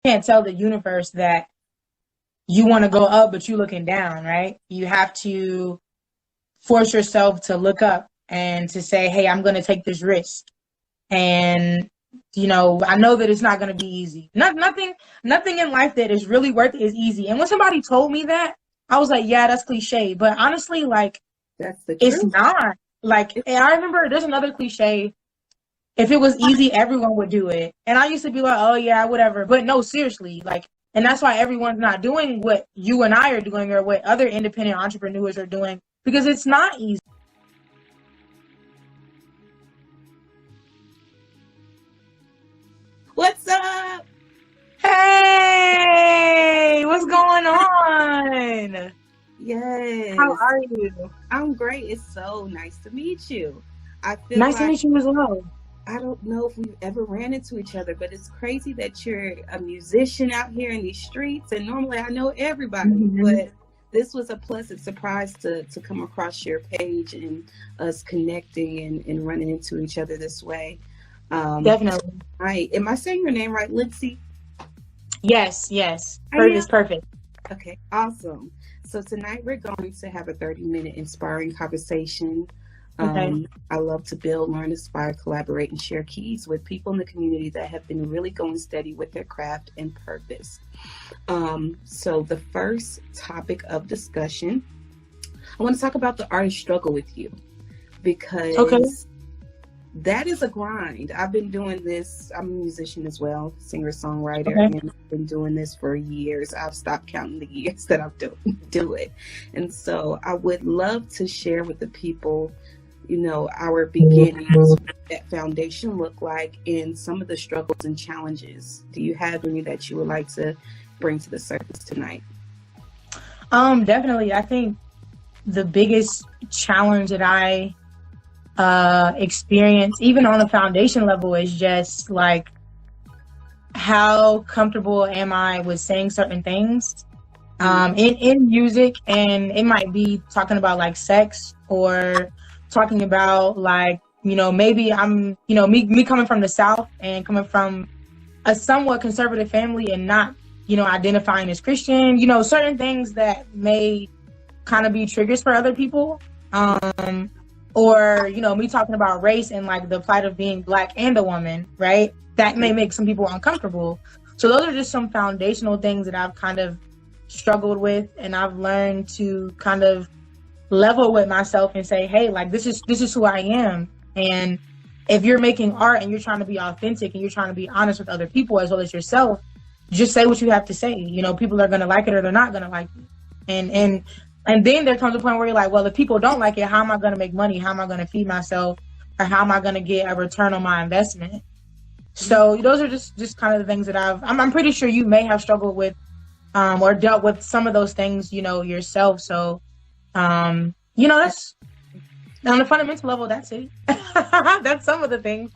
can't tell the universe that you want to go up, but you're looking down, right? You have to force yourself to look up and to say, hey, I'm going to take this risk. And, you know, I know that it's not going to be easy. Nothing in life that is really worth it is easy. And when somebody told me that, I was like, yeah, that's cliche. But honestly, like, that's the it's truth. not. Like, and I remember there's another cliche. If it was easy, everyone would do it. And I used to be like, oh, yeah, whatever. But no, seriously, like, and that's why everyone's not doing what you and I are doing or what other independent entrepreneurs are doing, because it's not easy. What's up? Hey, what's going on? Yes. How are you? I'm great. It's so nice to meet you. I feel Nice to meet you as well. I don't know if we've ever ran into each other, but it's crazy that you're a musician out here in these streets. And normally I know everybody, but this was a pleasant surprise to come across your page and us connecting and running into each other this way. Definitely. Am I saying your name right, Lenci? Yes. Perfect. Perfect. Okay, awesome. So tonight we're going to have a 30-minute inspiring conversation. Okay. I love to build, learn, inspire, collaborate, and share keys with people in the community that have been really going steady with their craft and purpose. So the first topic of discussion, I want to talk about the artist struggle with you, because that is a grind. I've been doing this. I'm a musician as well, singer-songwriter, and I've been doing this for years. I've stopped counting the years that I've do it. And so I would love to share with the people, you know, our beginnings, what that foundation look like, and some of the struggles and challenges. Do you have any that you would like to bring to the surface tonight? Definitely. I think the biggest challenge that I experience, even on a foundation level, is just like, how comfortable am I with saying certain things in music? And it might be talking about like sex, or talking about like, you know, maybe I'm, you know, me coming from the South and coming from a somewhat conservative family and not, you know, identifying as Christian, you know, certain things that may kind of be triggers for other people. Or, you know, me talking about race and like the plight of being Black and a woman, right? That may make some people uncomfortable. So those are just some foundational things that I've kind of struggled with, and I've learned to kind of level with myself and say, hey, like, this is who I am. And if you're making art and you're trying to be authentic and you're trying to be honest with other people as well as yourself, just say what you have to say. You know, people are going to like it or they're not going to like it. And then there comes a point where you're like, well, if people don't like it, how am I going to make money? How am I going to feed myself? Or how am I going to get a return on my investment? So those are just kind of the things that I'm pretty sure you may have struggled with or dealt with some of those things, you know, yourself. So, you know, that's on a fundamental level, that's it. That's some of the things.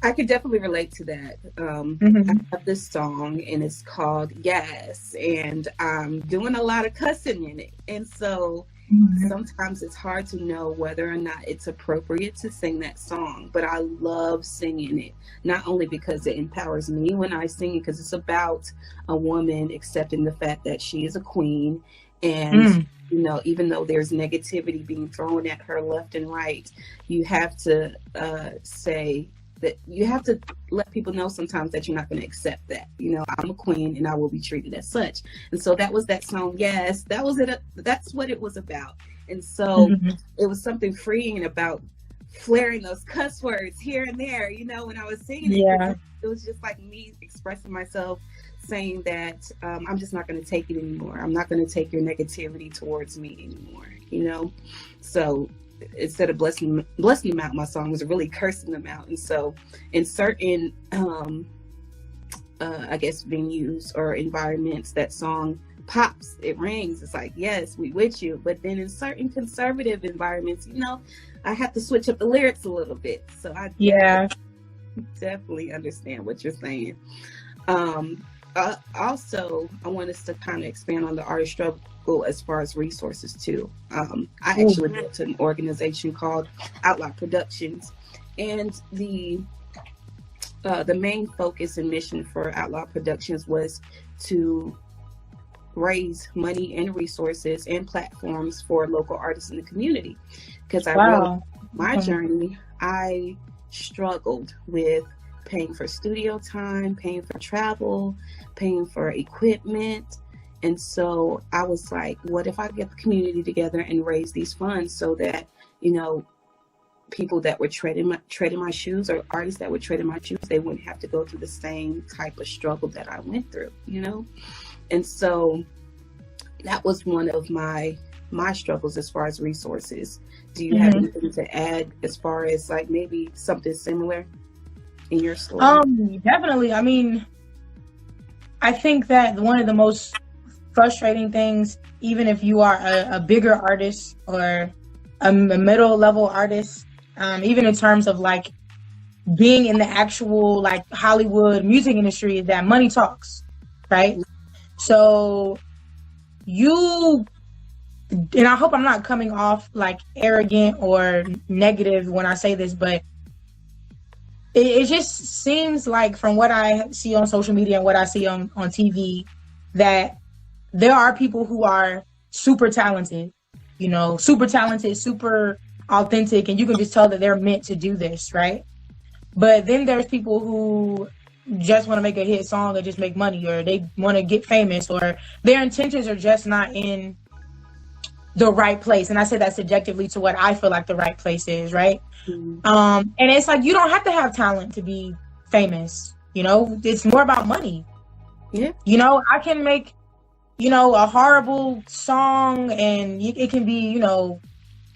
I could definitely relate to that. I have this song and it's called Yes, and I'm doing a lot of cussing in it. And so sometimes it's hard to know whether or not it's appropriate to sing that song, but I love singing it, not only because it empowers me when I sing it, because it's about a woman accepting the fact that she is a queen. And, you know, even though there's negativity being thrown at her left and right, you have to say that you have to let people know sometimes that you're not going to accept that. You know, I'm a queen and I will be treated as such. And so that was that song. Yes, that was it. That's what it was about. And so it was something freeing about flaring those cuss words here and there, you know, when I was singing it. It was just like me expressing myself, saying that I'm just not going to take it anymore. I'm not going to take your negativity towards me anymore, you know? So instead of blessing them out, my song was really cursing them out. And so in certain, I guess, venues or environments, that song pops, it rings. It's like, yes, we with you. But then in certain conservative environments, you know, I have to switch up the lyrics a little bit. So I definitely understand what you're saying. Also, I want us to kind of expand on the artist struggle as far as resources too. I actually built an organization called Outlaw Productions, and the the main focus and mission for Outlaw Productions was to raise money and resources and platforms for local artists in the community. Because I realized my journey, I struggled with paying for studio time, paying for travel, paying for equipment. And so I was like, what if I get the community together and raise these funds so that, you know, people that were treading my shoes, or artists that were treading my shoes, they wouldn't have to go through the same type of struggle that I went through, you know? And so that was one of my struggles as far as resources. Do you have anything to add as far as like maybe something similar in your story? Definitely. I mean, I think that one of the most frustrating things, even if you are a bigger artist or a middle level artist, even in terms of like being in the actual like Hollywood music industry, is that money talks, right? So and I hope I'm not coming off like arrogant or negative when I say this, but it just seems like from what I see on social media and what I see on TV, that there are people who are super talented, you know, super talented, super authentic, and you can just tell that they're meant to do this, right? But then there's people who just want to make a hit song or just make money, or they want to get famous, or their intentions are just not in the right place. And I say that subjectively to what I feel like the right place is, right? And it's like, you don't have to have talent to be famous, you know? It's more about money. Yeah. You know, I can make, you know, a horrible song and it can be, you know,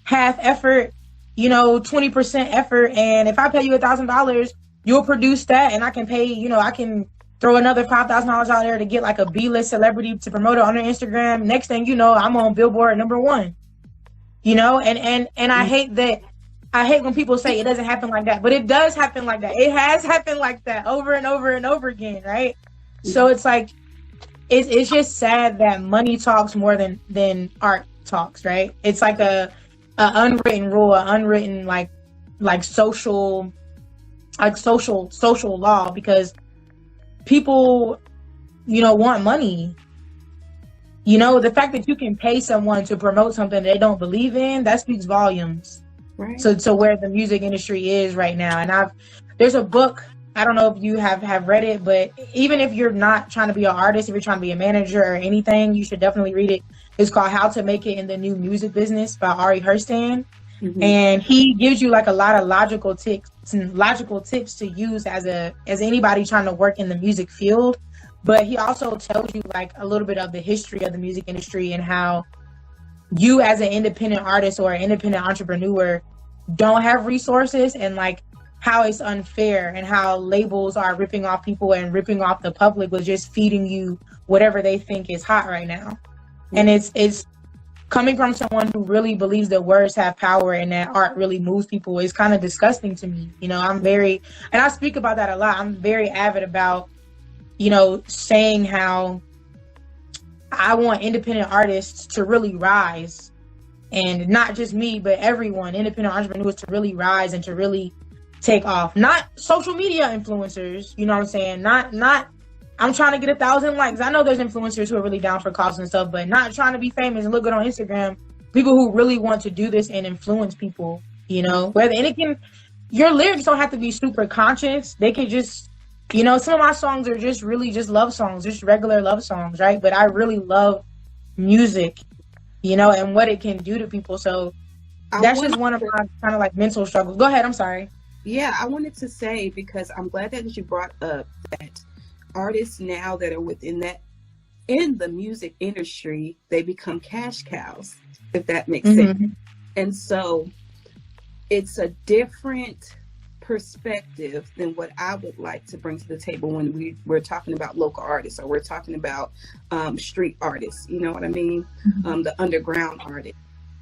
half effort, you know, 20% effort. And if I pay you $1,000, you'll produce that, and I can pay, you know, I can throw another $5,000 out there to get like a B-list celebrity to promote it on their Instagram. Next thing you know, I'm on Billboard #1, you know, and I hate when people say it doesn't happen like that, but it does happen like that. It has happened like that over and over and over again, right? So it's like, it's just sad that money talks more than art talks, right? It's like a unwritten rule, an unwritten like social law, because people, you know, want money. You know, the fact that you can pay someone to promote something they don't believe in, that speaks volumes. Right. So where the music industry is right now. And there's a book, I don't know if you have read it, but even if you're not trying to be an artist, if you're trying to be a manager or anything, you should definitely read it. It's called How to Make It in the New Music Business by Ari Hurstan. And he gives you like a lot of logical tips to use as anybody trying to work in the music field. But he also tells you like a little bit of the history of the music industry and how you as an independent artist or an independent entrepreneur don't have resources, and like how it's unfair and how labels are ripping off people and ripping off the public with just feeding you whatever they think is hot right now. And it's coming from someone who really believes that words have power and that art really moves people is kind of disgusting to me. You know, and I speak about that a lot. I'm very avid about, you know, saying how I want independent artists to really rise, and not just me, but everyone, independent entrepreneurs, to really rise and to really take off. Not social media influencers, you know what I'm saying? Not I'm trying to get 1,000 likes. I know there's influencers who are really down for cause and stuff, but not trying to be famous and look good on Instagram. People who really want to do this and influence people, you know, your lyrics don't have to be super conscious. They can just, you know, some of my songs are just really just love songs, just regular love songs, right? But I really love music, you know, and what it can do to people. So that's just one of my kind of like mental struggles. Go ahead. I'm sorry. Yeah, I wanted to say, because I'm glad that you brought up that artists now that are in the music industry, they become cash cows, if that makes sense. And so it's a different perspective than what I would like to bring to the table when we're talking about local artists, or we're talking about street artists, you know what I mean? The underground artists.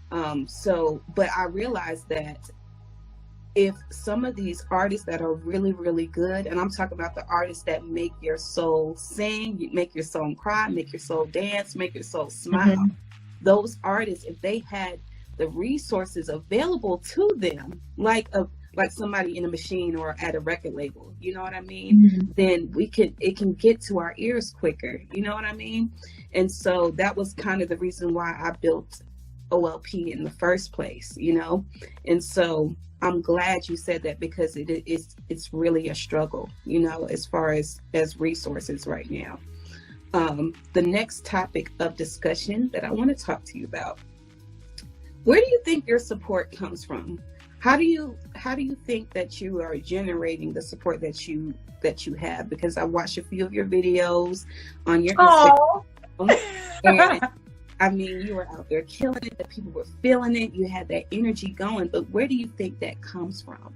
But I realized that if some of these artists that are really, really good, and I'm talking about the artists that make your soul sing, make your soul cry, make your soul dance, make your soul smile, those artists, if they had the resources available to them, like like somebody in a machine or at a record label, you know what I mean? Then it can get to our ears quicker, you know what I mean? And so that was kind of the reason why I built OLP in the first place, you know? And so I'm glad you said that, because it's really a struggle, you know, as far as resources right now. The next topic of discussion that I want to talk to you about, where do you think your support comes from? How do you think that you are generating the support that you have? Because I watched a few of your videos on your Instagram, and I mean, you were out there killing it. The people were feeling it. You had that energy going. But where do you think that comes from?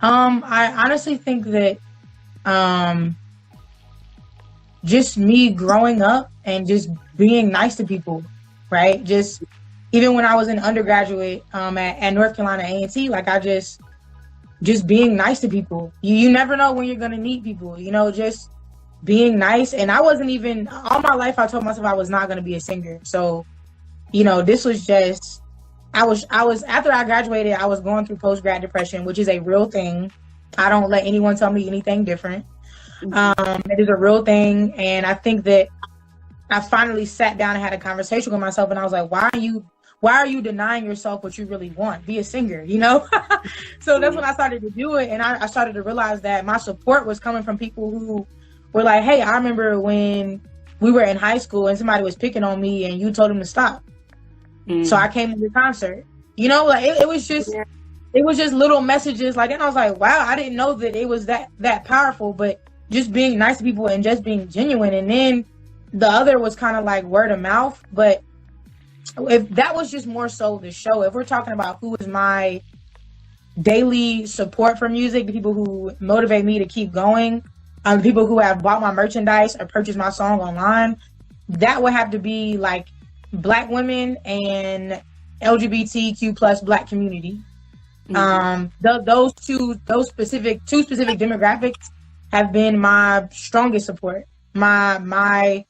I honestly think that just me growing up and just being nice to people, right? Just even when I was an undergraduate at North Carolina A&T, like I just being nice to people. You never know when you're gonna meet people, you know, just being nice. And I wasn't even, all my life I told myself I was not gonna be a singer. So, you know, this was just, I was after I graduated, I was going through post-grad depression, which is a real thing. I don't let anyone tell me anything different. It is a real thing. And I think that I finally sat down and had a conversation with myself, and I was like, why are you denying yourself what you really want? Be a singer, you know? So that's when I started to do it. And I started to realize that my support was coming from people who were like, hey, I remember when we were in high school and somebody was picking on me and you told them to stop. So I came to your concert, you know, like it was just little messages like that. And I was like, wow, I didn't know that it was that powerful, but just being nice to people and just being genuine. And then the other was kind of like word of mouth, but if that was just more so the show. If we're talking about who is my daily support for music, the people who motivate me to keep going, the people who have bought my merchandise or purchased my song online, that would have to be like Black women and LGBTQ plus Black community. Those two specific demographics have been my strongest support. My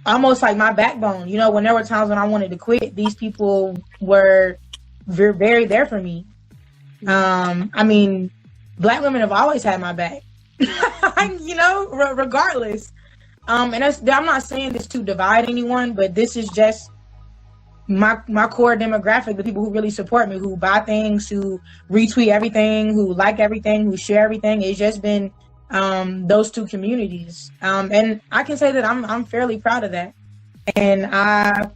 almost like my backbone. You know, when there were times when I wanted to quit, these people were very there for me. I mean, Black women have always had my back, you know, regardless. And I'm not saying this to divide anyone, but this is just my core demographic, the people who really support me, who buy things, who retweet everything, who like everything, who share everything. It's just been those two communities. And I can say that I'm fairly proud of that. And I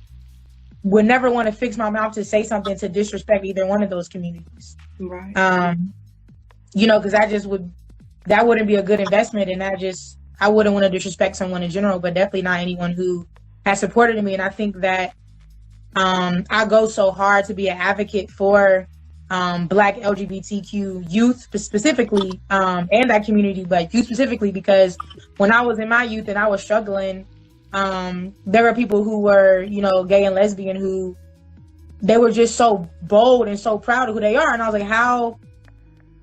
would never want to fix my mouth to say something to disrespect either one of those communities. Right. You know, because that wouldn't be a good investment. And I wouldn't want to disrespect someone in general, but definitely not anyone who has supported me. And I think that I go so hard to be an advocate for Black LGBTQ youth specifically, and that community, but youth specifically, because when I was in my youth and I was struggling, there were people who were, you know, gay and lesbian, who they were just so bold and so proud of who they are. And I was like, how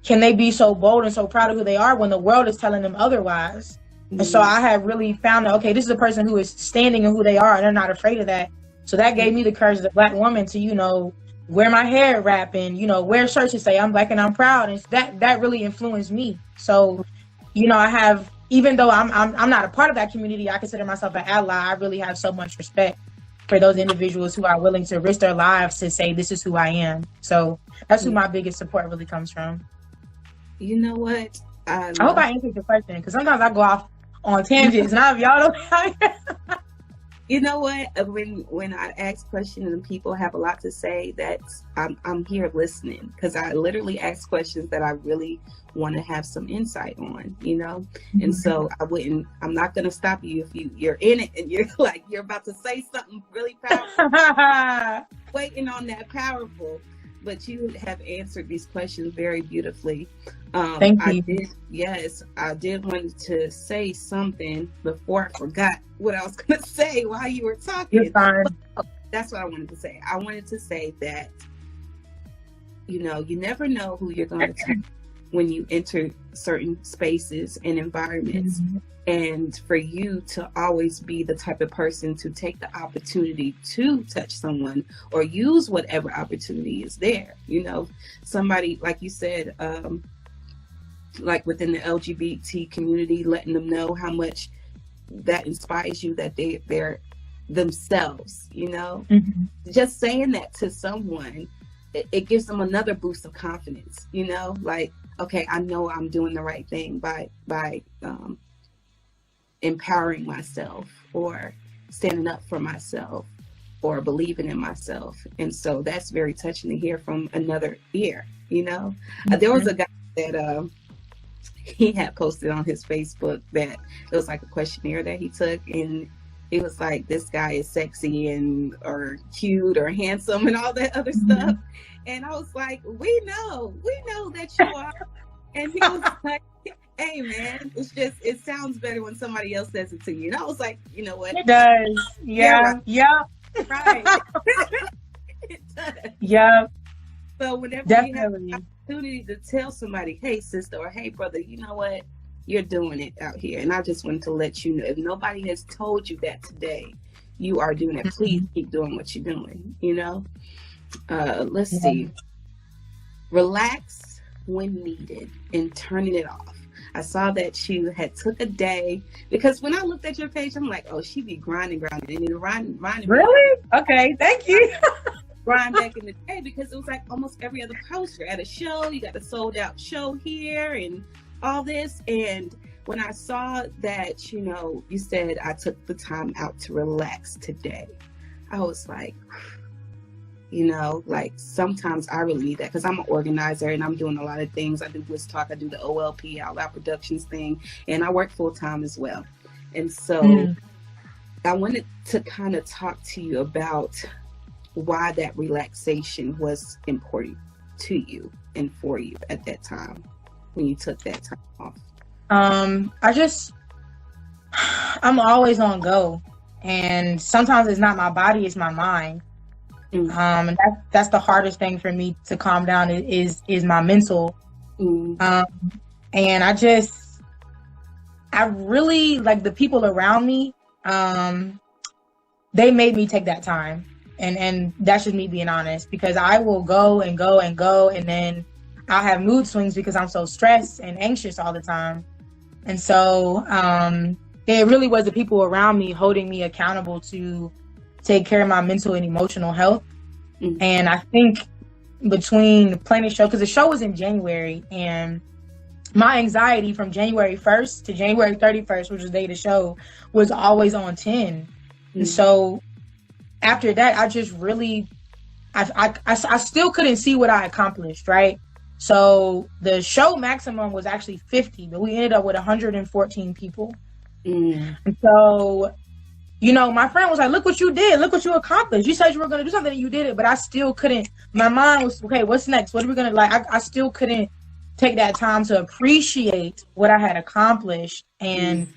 can they be so bold and so proud of who they are when the world is telling them otherwise? And so I have really found that, okay, this is a person who is standing in who they are and they're not afraid of that. So that gave me the courage as a Black woman to, you know, wear my hair wrap and, you know, wear shirts and say I'm Black and I'm proud. And that really influenced me. So, you know, I have, even though I'm not a part of that community, I consider myself an ally. I really have so much respect for those individuals who are willing to risk their lives to say, this is who I am. So that's who my biggest support really comes from. You know what? I hope I answered your question, because sometimes I go off on tangents and y'all don't. You know what? When I ask questions and people have a lot to say, that's I'm here listening, because I literally ask questions that I really want to have some insight on, you know. And so I'm not going to stop you if you're in it and you're like you're about to say something really powerful, waiting on that powerful. But you have answered these questions very beautifully. Thank you. I did want to say something before I forgot what I was going to say while you were talking. You're fine. That's what I wanted to say. I wanted to say that, you know, you never know who you're going to when you enter certain spaces and environments. Mm-hmm. And for you to always be the type of person to take the opportunity to touch someone or use whatever opportunity is there. You know, somebody, like you said, like within the LGBT community, letting them know how much that inspires you, that they're themselves, you know. Mm-hmm. Just saying that to someone, it gives them another boost of confidence, you know, like, okay, I know I'm doing the right thing by empowering myself or standing up for myself or believing in myself. And so that's very touching to hear from another ear, you know. Mm-hmm. There was a guy that he had posted on his Facebook that it was like a questionnaire that he took, and he was like, this guy is sexy and or cute or handsome and all that other mm-hmm. stuff. And I was like, we know that you are. And he was like, hey man, it's just, it sounds better when somebody else says it to you. And I was like, you know what? It does. Yeah. Yeah. Right. It does. Yeah. So whenever definitely you have the opportunity to tell somebody, hey sister, or hey brother, you know what? You're doing it out here. And I just wanted to let you know, if nobody has told you that today, you are doing it. Mm-hmm. Please keep doing what you're doing, you know? Let's see. Relax when needed and turning it off. I saw that you had took a day, because when I looked at your page, I'm like, oh, she be grinding. And then grinding. Really? Okay, thank you. Grind back in the day, because it was like almost every other post. You're at a show, you got a sold out show here and all this. And when I saw that, you know, you said I took the time out to relax today, I was like, you know, like sometimes I really need that, because I'm an organizer and I'm doing a lot of things. I do Bliss Talk, I do the OLP, Out Loud Productions thing, and I work full time as well. And so I wanted to kind of talk to you about why that relaxation was important to you and for you at that time when you took that time off. I'm always on go, and sometimes it's not my body, it's my mind. And that's the hardest thing for me to calm down is my mental. And I really, like, the people around me, they made me take that time, and that's just me being honest, because I will go and go and go, and then I'll have mood swings because I'm so stressed and anxious all the time. And so it really was the people around me holding me accountable to take care of my mental and emotional health. Mm-hmm. And I think between planning the show, because the show was in January, and my anxiety from January 1st to January 31st, which was the day of the show, was always on 10. Mm-hmm. And so after that, I just really, I still couldn't see what I accomplished, right? So the show maximum was actually 50, but we ended up with 114 people. Mm. And so, you know, my friend was like, look what you did. Look what you accomplished. You said you were going to do something and you did it, but I still couldn't. My mind was, okay, what's next? What are we going to, like, I still couldn't take that time to appreciate what I had accomplished. And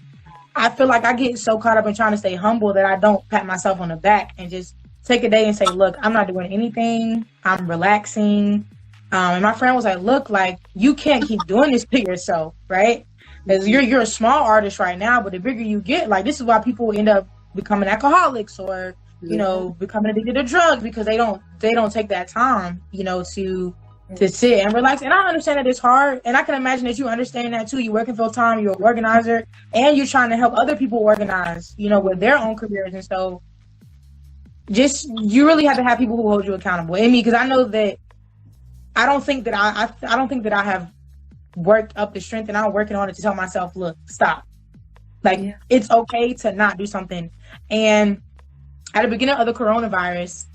I feel like I get so caught up in trying to stay humble that I don't pat myself on the back and just take a day and say, look, I'm not doing anything. I'm relaxing. And my friend was like, look, like, you can't keep doing this to yourself, right? Because you're a small artist right now, but the bigger you get, like, this is why people end up becoming alcoholics or, you know, becoming addicted to drugs, because they don't take that time, you know, to sit and relax. And I understand that it's hard, and I can imagine that you understand that too. You're working full time, you're an organizer, and you're trying to help other people organize, you know, with their own careers. And so just, you really have to have people who hold you accountable. And me, because I know that I don't think that I have worked up the strength, and I'm working on it, to tell myself, look, stop. Like, it's okay to not do something. And at the beginning of the coronavirus,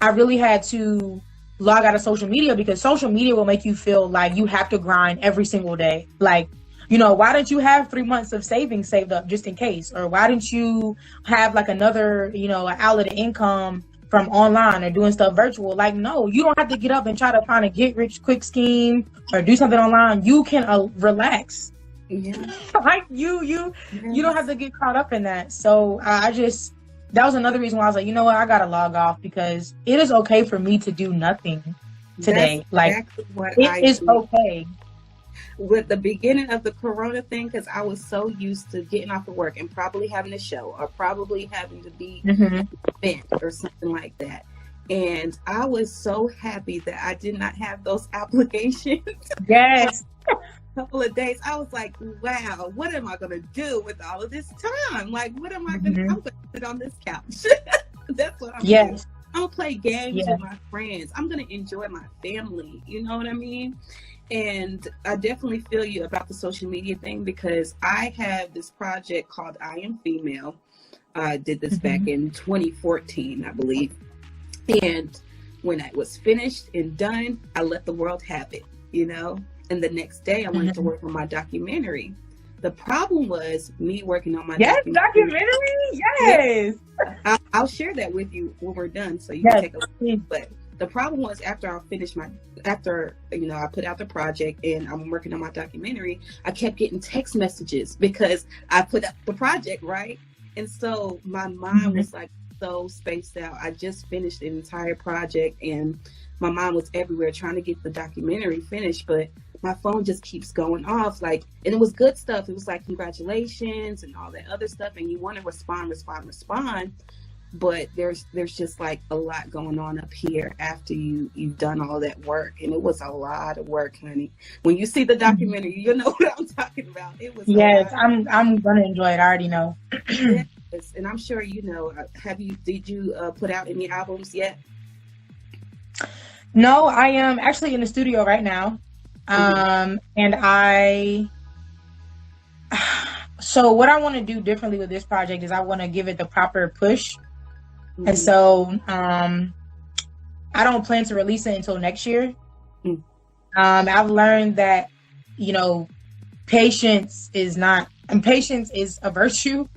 I really had to log out of social media, because social media will make you feel like you have to grind every single day. Like, you know, why didn't you have 3 months of savings saved up just in case? Or why didn't you have like another, you know, outlet of income from online or doing stuff virtual? Like, no, you don't have to get up and try to find a get rich quick scheme or do something online. You can relax. Yeah. Like you don't have to get caught up in that. So that was another reason why I was like, you know what, I gotta log off, because it is okay for me to do nothing today. That's like, exactly it is okay. with the beginning of the Corona thing, because I was so used to getting off of work and probably having a show or probably having to be at an event or something like that. And I was so happy that I did not have those obligations. Yes. A couple of days, I was like, wow, what am I going to do with all of this time? Like, what am I going to do? I'm going to sit on this couch. That's what I'm doing. I'm going to play games with my friends. I'm going to enjoy my family. You know what I mean? And I definitely feel you about the social media thing, because I have this project called I Am Female. I did this back in 2014, I believe. And when I was finished and done, I let the world have it, you know? And the next day I wanted to work on my documentary. The problem was me working on my documentary. Yes. I'll share that with you when we're done, so you can take a look. But the problem was after I put out the project and I'm working on my documentary, I kept getting text messages because I put up the project, right? And so my mind was like so spaced out. I just finished the entire project and my mind was everywhere trying to get the documentary finished, but my phone just keeps going off. Like, and it was good stuff. It was like, congratulations and all that other stuff. And you want to respond. But there's just like a lot going on up here after you've done all that work. And it was a lot of work, honey. When you see the documentary, you know what I'm talking about. It was I'm going to enjoy it. I already know. Yes. And I'm sure you know. Did you put out any albums yet? No, I am actually in the studio right now. And so what I want to do differently with this project is I want to give it the proper push. And so, I don't plan to release it until next year. I've learned that, you know, patience is a virtue,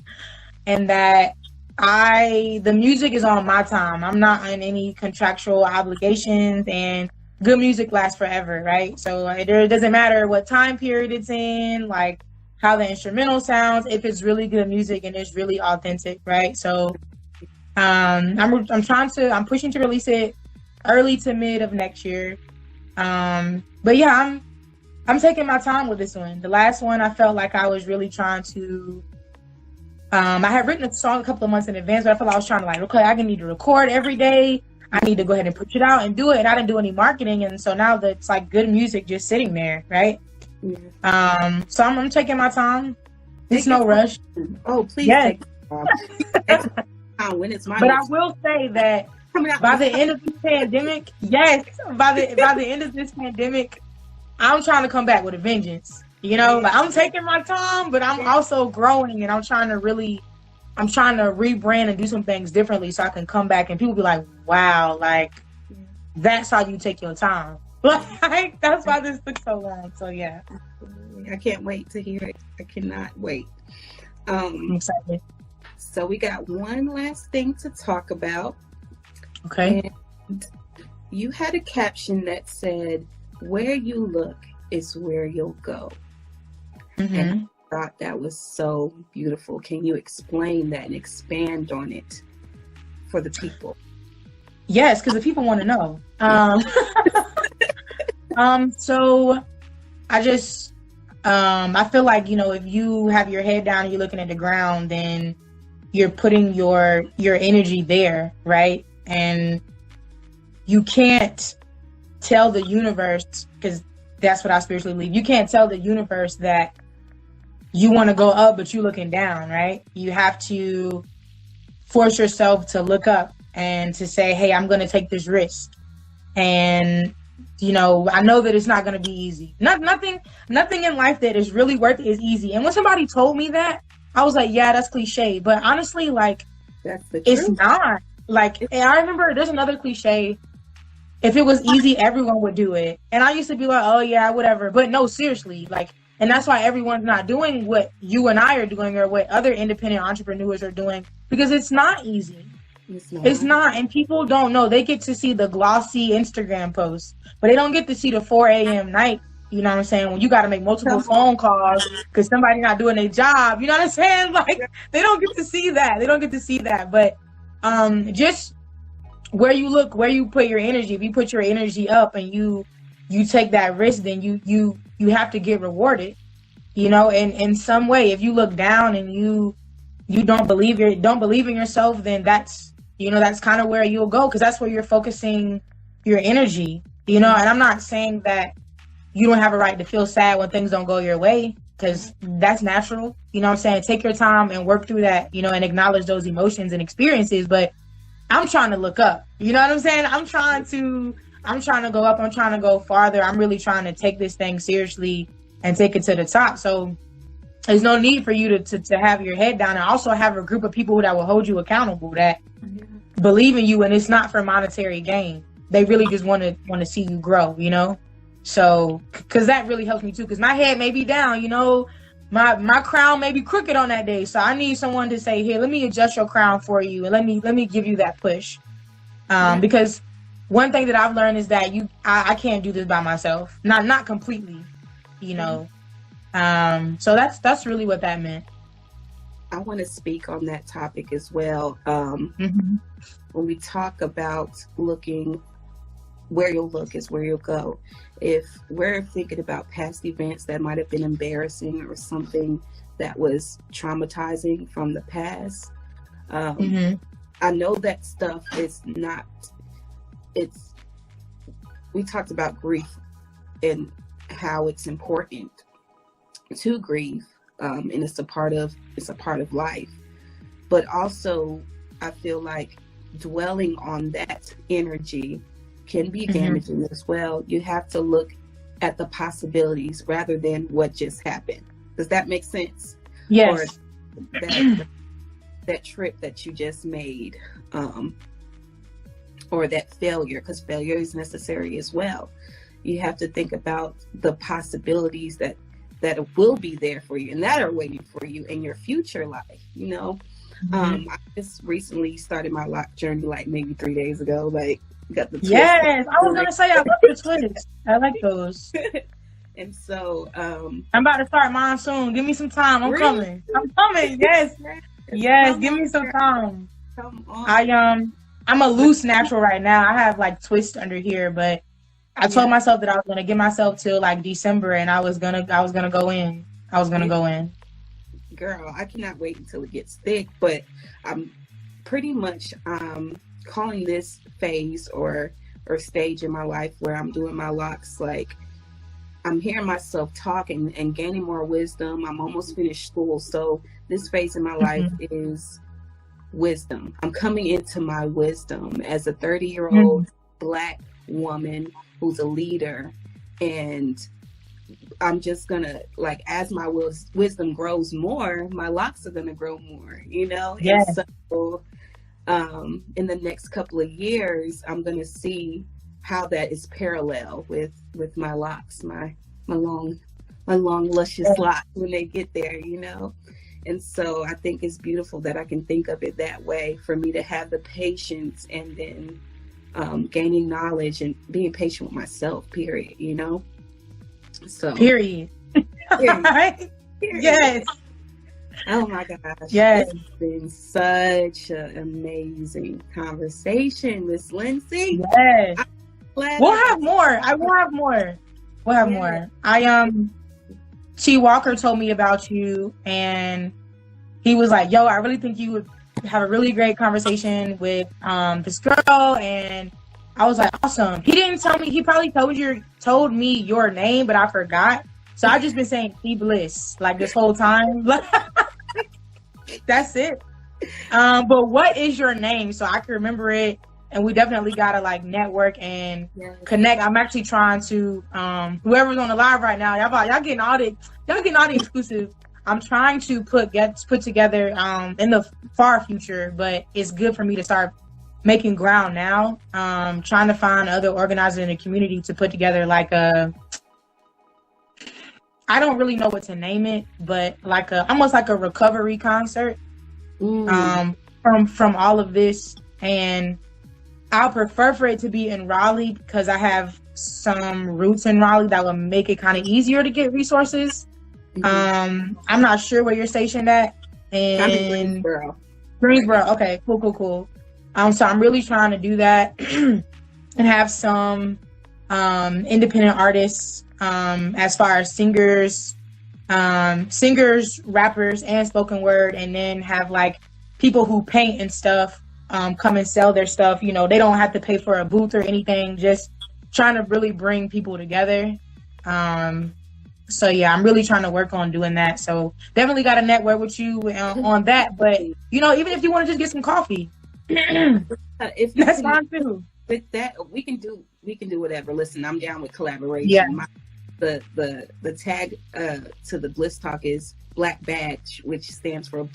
and that the music is on my time. I'm not on any contractual obligations, and good music lasts forever, right? So it doesn't matter what time period it's in, like how the instrumental sounds, if it's really good music and it's really authentic, right? So I'm pushing to release it early to mid of next year. But yeah, I'm taking my time with this one. The last one, I felt like I was really trying to I had written a song a couple of months in advance, but I felt like I was trying to like, okay, I need to record every day. I need to go ahead and push it out and do it. And I didn't do any marketing. And so now that's like good music just sitting there, right? So I'm taking my time. It's no rush. Oh, please take when it's my But I will say that by the end of this pandemic, by the end of this pandemic, I'm trying to come back with a vengeance. You know, like I'm taking my time, but I'm also growing, and I'm trying to rebrand and do some things differently so I can come back and people be like, wow, like that's how you take your time. Like that's why this took so long. So yeah. I can't wait to hear it. I cannot wait. I'm excited. So we got one last thing to talk about. Okay. And you had a caption that said, "Where you look is where you'll go." And I thought that was so beautiful. Can you explain that and expand on it for the people? Yes, because the people want to know. So I just I feel like, you know, if you have your head down and you're looking at the ground, then you're putting your energy there, right? And you can't tell the universe, because that's what I spiritually believe. You can't tell the universe that you want to go up, but you're looking down, right? You have to force yourself to look up and to say, hey, I'm going to take this risk. And, you know, I know that it's not going to be easy. Nothing in life that is really worth it is easy. And when somebody told me that, I was like, yeah, that's cliche. But honestly, like, that's the it's truth. not. Like, and I remember there's another cliche. If it was easy, everyone would do it. And I used to be like, oh, yeah, whatever. But no, seriously, like, and that's why everyone's not doing what you and I are doing or what other independent entrepreneurs are doing, because it's not easy. It's not. And people don't know. They get to see the glossy Instagram posts, but they don't get to see the 4 a.m. night. You know what I'm saying? When you got to make multiple phone calls because somebody's not doing their job. You know what I'm saying? Like, they don't get to see that. They don't get to see that. But just where you look, where you put your energy. If you put your energy up and you take that risk, then you you have to get rewarded, you know, in some way. If you look down and you don't believe in yourself, then that's, you know, that's kind of where you'll go, because that's where you're focusing your energy, you know. And I'm not saying that you don't have a right to feel sad when things don't go your way, because that's natural, you know what I'm saying? Take your time and work through that, you know, and acknowledge those emotions and experiences. But I'm trying to look up, you know what I'm saying? I'm trying to go up. I'm trying to go farther. I'm really trying to take this thing seriously and take it to the top. So there's no need for you to have your head down, and also have a group of people that will hold you accountable, that believe in you, and it's not for monetary gain. They really just want to see you grow, you know? So, because that really helps me too, because my head may be down, you know, my crown may be crooked on that day. So I need someone to say, here, let me adjust your crown for you, and let me give you that push. Because one thing that I've learned is that I can't do this by myself. Not completely, you know. So that's really what that meant. I want to speak on that topic as well. When we talk about looking, where you'll look is where you'll go. If we're thinking about past events that might have been embarrassing or something that was traumatizing from the past, I know that stuff is not, we talked about grief and how it's important to grieve, and it's a part of life. But also, I feel like dwelling on that energy can be damaging as well. You have to look at the possibilities rather than what just happened. Does that make sense? Yes. Or that trip that you just made, or that failure, because failure is necessary as well. You have to think about the possibilities that will be there for you and that are waiting for you in your future life, you know. I just recently started my lock journey, like maybe 3 days ago. Like, got the twist. Yes, I was gonna say, I love the twist. I like those. And so I'm about to start mine soon. Give me some time. I'm coming. Yes. Yes, give me some time. Come on. I'm a loose natural right now. I have like twist under here, but I told myself that I was gonna give myself till like December, and I was gonna go in. Go in. Girl, I cannot wait until it gets thick, but I'm pretty much calling this phase or stage in my life where I'm doing my locks, like I'm hearing myself talking and gaining more wisdom. I'm almost finished school, so this phase in my life is wisdom. I'm coming into my wisdom as a 30-year-old Black woman who's a leader, and I'm just gonna, like, as my wisdom grows more, my locks are gonna grow more, you know. Yes. And so in the next couple of years, I'm gonna see how that is parallel with my locks, my long luscious locks when they get there, you know. And so I think it's beautiful that I can think of it that way, for me to have the patience, and then gaining knowledge and being patient with myself, period, you know. So period. Yes. Oh my gosh. Yes. It's been such an amazing conversation, Miss Lenci. Yes. We'll have more. We'll have more. T. Walker told me about you, and he was like, yo, I really think you would have a really great conversation with this girl. And I was like, awesome. He didn't tell me. He probably told me your name, but I forgot. So I've just been saying T. Bliss like this whole time. That's it. But what is your name so I can remember it? And we definitely gotta like network and connect. I'm actually trying to whoever's on the live right now, y'all getting all the exclusive. I'm trying to put together in the far future, but it's good for me to start making ground now. Trying to find other organizers in the community to put together like I don't really know what to name it, but like almost like a recovery concert from all of this. And I'll prefer for it to be in Raleigh, because I have some roots in Raleigh that will make it kind of easier to get resources. I'm not sure where you're stationed at. I'm in Greensboro. Okay, cool. So I'm really trying to do that and have some independent artists, as far as singers, rappers, and spoken word, and then have like people who paint and stuff come and sell their stuff. You know, they don't have to pay for a booth or anything, just trying to really bring people together. So yeah, I'm really trying to work on doing that. So definitely got to network with you on that. But you know, even if you want to just get some coffee, if that's fine too. With that, we can do whatever. Listen, I'm down with collaboration. Yeah. The tag to the Bliss Talk is Black Badge, which stands for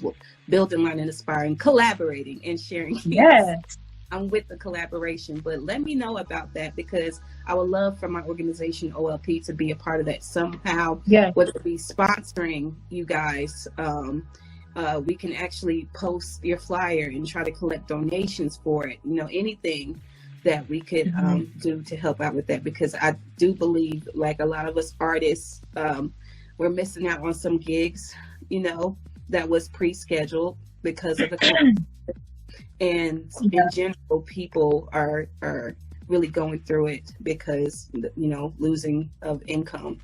Build and Learn and Inspiring, collaborating and sharing. Yes. I'm with the collaboration, but let me know about that, because I would love for my organization OLP to be a part of that somehow. Yeah. Whether it be sponsoring you guys, we can actually post your flyer and try to collect donations for it. You know, anything that we could do to help out with that, because I do believe, like a lot of us artists, we're missing out on some gigs, you know, that was pre-scheduled because of the and in general, people are really going through it because, you know, losing of income.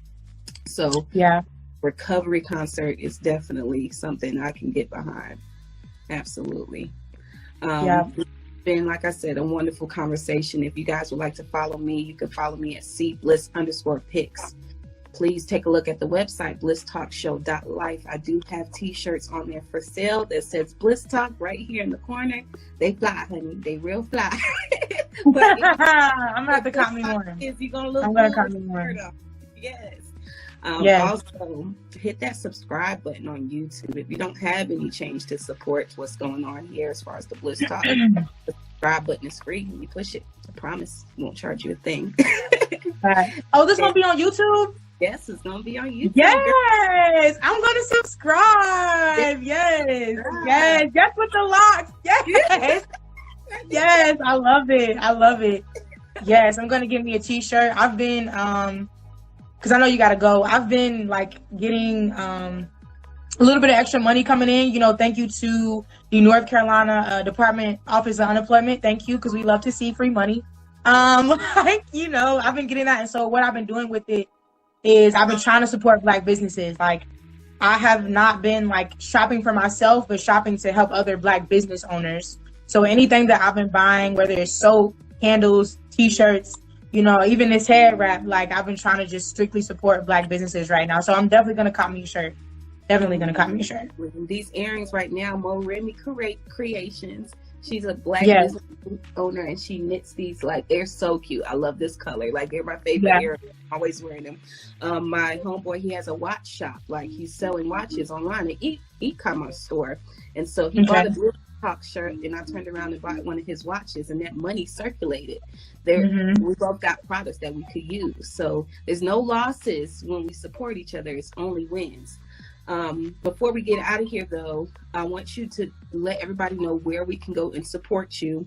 So yeah, recovery concert is definitely something I can get behind. Absolutely. It's been, like I said, a wonderful conversation. If you guys would like to follow me, you can follow me at cbliss_pics. Please take a look at the website, blisstalkshow.life. I do have t-shirts on there for sale that says Bliss Talk right here in the corner. They fly, honey. They real fly. But I'm gonna have to copy me more. You're gonna look. I'm gonna copy me more. Yes. Also, hit that subscribe button on YouTube. If you don't have any change to support what's going on here as far as the Bliss Talk, the subscribe button is free. When you push it, I promise, it won't charge you a thing. Oh, this gonna be on YouTube? Yes, it's gonna be on YouTube. Yes, I'm gonna subscribe. Yes, with the locks. Yes, yes, I love it. Yes, I'm gonna get me a t-shirt. I've been because I know you gotta go. I've been like getting a little bit of extra money coming in. You know, thank you to the North Carolina Department Office of Unemployment. Thank you, because we love to see free money. Like, you know, I've been getting that, and so what I've been doing with it is I've been trying to support Black businesses. Like, I have not been like shopping for myself, but shopping to help other Black business owners. So anything that I've been buying, whether it's soap, candles, t-shirts, you know, even this hair wrap, like I've been trying to just strictly support Black businesses right now. So I'm definitely gonna cop me a shirt. These earrings right now, Mo Remy Creations. She's a Black business owner, and she knits these, like, they're so cute. I love this color. Like, they're my favorite earrings. I'm always wearing them. My homeboy, he has a watch shop. Like, he's selling watches online, an e-commerce store. And so he bought a Bliss Talk shirt, and I turned around and bought one of his watches, and that money circulated. We both got products that we could use. So there's no losses when we support each other. It's only wins. Before we get out of here, though, I want you to let everybody know where we can go and support you.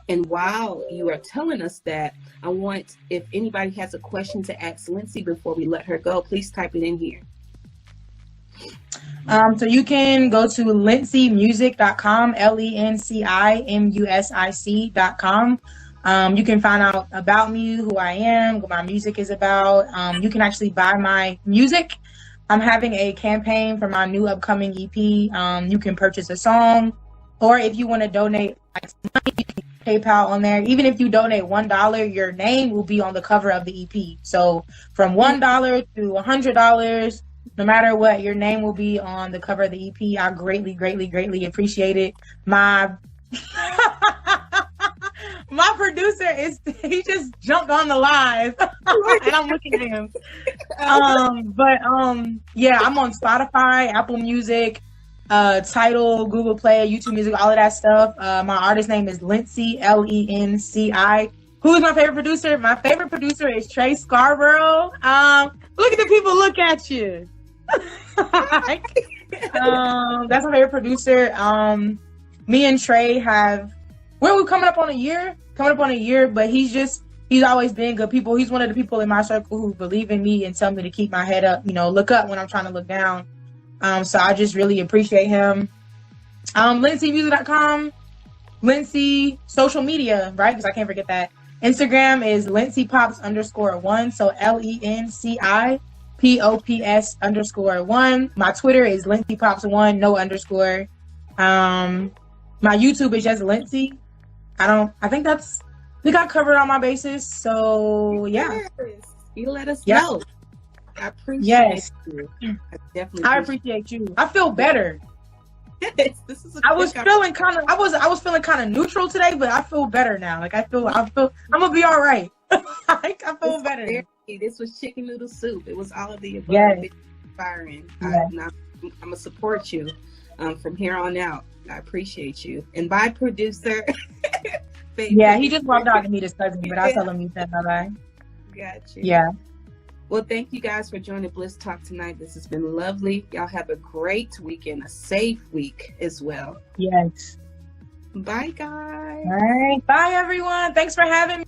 And while you are telling us that, I want, if anybody has a question to ask Lenci before we let her go, please type it in here. So you can go to lencimusic.com, LENCIMUSIC.com. You can find out about me, who I am, what my music is about. You can actually buy my music. I'm having a campaign for my new upcoming EP. You can purchase a song, or if you want to donate like money, you can PayPal on there. Even if you donate $1, your name will be on the cover of the EP. So from $1 to $100, no matter what, your name will be on the cover of the EP. I greatly, greatly, greatly appreciate it. My producer he just jumped on the live and I'm looking at him. Yeah, I'm on Spotify, Apple Music, Tidal, Google Play, YouTube Music, all of that stuff. My artist name is Lenci, Lenci. Who is my favorite producer? My favorite producer is Trey Scarborough. Look at the people look at you. That's my favorite producer. Me and Trey we're coming up on a year, but he's always been good people. He's one of the people in my circle who believe in me and tell me to keep my head up, you know, look up when I'm trying to look down. So I just really appreciate him. LenciMusic.com, Lenci social media, right? Because I can't forget that. Instagram is LenciPops_1. So LENCIPOPS_1. My Twitter is LenciPops1, no underscore. My YouTube is just Lenci. I think I covered all my bases. So yeah. Yes. You let us know. I appreciate you. I appreciate you. I feel better. Yes, this is I was feeling kind of neutral today, but I feel better now. Like I feel I'm gonna be all right. I feel better. This was chicken noodle soup. It was all of the above. Yes. Inspiring. Yes. I'm gonna support you from here on out. I appreciate you. And bye, producer. Yeah, he just walked out to meet his cousin, but I'll tell him you said bye-bye. Got you. Yeah. Well, thank you guys for joining Bliss Talk tonight. This has been lovely. Y'all have a great weekend, a safe week as well. Yes. Bye, guys. All right. Bye, everyone. Thanks for having me.